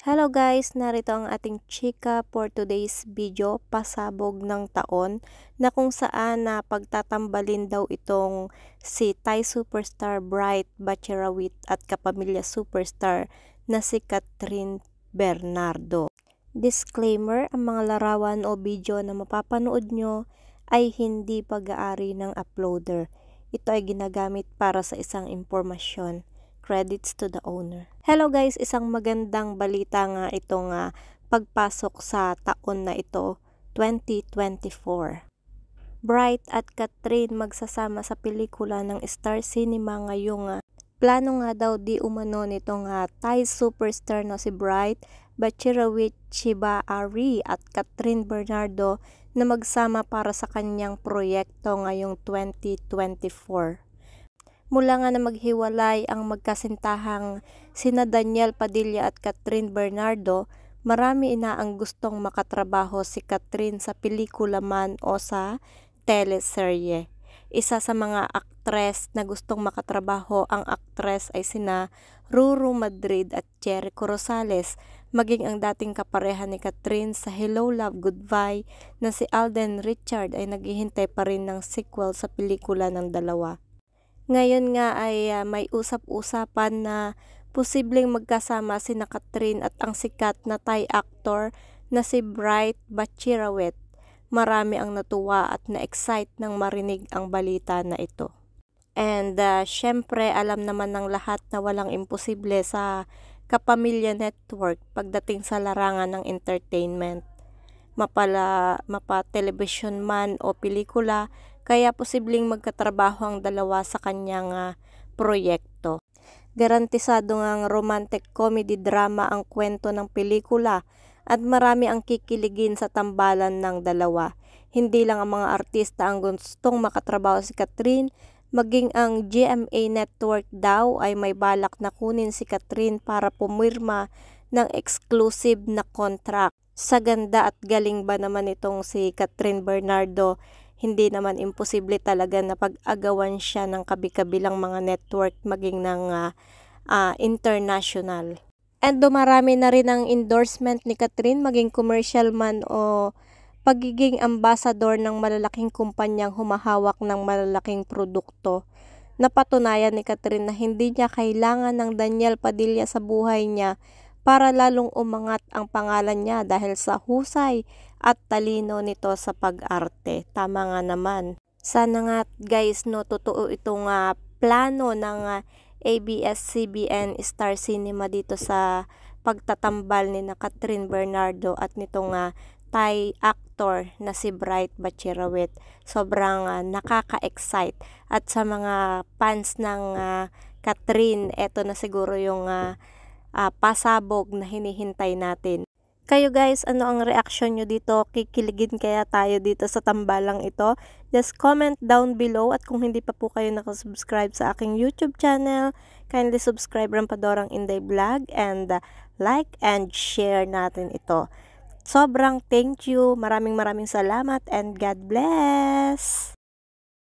Hello guys, narito ang ating chika for today's video, pasabog ng taon, na kung saan na pagtatambalin daw itong si Thai superstar Bright Bacherawit at kapamilya superstar na si Catherine Bernardo. Disclaimer, ang mga larawan o video na mapapanood nyo ay hindi pag-aari ng uploader. Ito ay ginagamit para sa isang impormasyon. Credits to the owner. Hello guys, isang magandang balita nga itong pagpasok sa taon na ito, 2024. Bright at Catherine magsasama sa pelikula ng Star Cinema ngayong plano nga daw di umano nitong Thai superstar na si Bright Bacherawit Chibaari at Catherine Bernardo na magsama para sa kanyang proyekto ngayong 2024. Mula nga na maghiwalay ang magkasintahang sina Daniel Padilla at Catherine Bernardo, marami ang gustong makatrabaho si Catherine sa pelikula man o sa teleserye. Isa sa mga aktres na gustong makatrabaho ang aktres ay sina Ruru Madrid at Jericho Rosales, maging ang dating kapareha ni Catherine sa Hello Love Goodbye na si Alden Richard ay naghihintay pa rin ng sequel sa pelikula ng dalawa. Ngayon nga ay may usap-usapan na posibleng magkasama sina Catherine at ang sikat na Thai actor na si Bright Bacherawit. Marami ang natuwa at na-excite nang marinig ang balita na ito. And syempre alam naman ng lahat na walang imposible sa Kapamilya Network pagdating sa larangan ng entertainment. Mapa-television man o pelikula, kaya posibleng magkatrabaho ang dalawa sa kanyang proyekto. Garantisado ngang romantic comedy drama ang kwento ng pelikula at marami ang kikiligin sa tambalan ng dalawa. Hindi lang ang mga artista ang gustong makatrabaho si Catherine, maging ang GMA Network daw ay may balak na kunin si Catherine para pumirma ng exclusive na contract. Sa ganda at galing ba naman itong si Catherine Bernardo, hindi naman imposible talaga na pag-agawan siya ng kabi-kabilang mga network maging ng international. And dumarami na rin ang endorsement ni Catherine maging commercial man o pagiging ambassador ng malalaking kumpanyang humahawak ng malalaking produkto. Napatunayan ni Catherine na hindi niya kailangan ng Daniel Padilla sa buhay niya para lalong umangat ang pangalan niya dahil sa husay at talino nito sa pag-arte. Tama nga naman. Sana nga guys totoo itong plano ng ABS-CBN Star Cinema dito sa pagtatambal ni Catherine Bernardo at nitong Thai actor na si Bright Bacherawit. Sobrang nakaka-excite at sa mga fans ng Catherine, eto na siguro yung pasabog na hinihintay natin. Kayo guys, ano ang reaksyon nyo dito? Kikiligin kaya tayo dito sa tambalang ito? Just comment down below at kung hindi pa po kayo nakasubscribe sa aking YouTube channel, kindly subscribe Rampadorang Inday Vlog and like and share natin ito. Sobrang thank you, maraming salamat and God bless!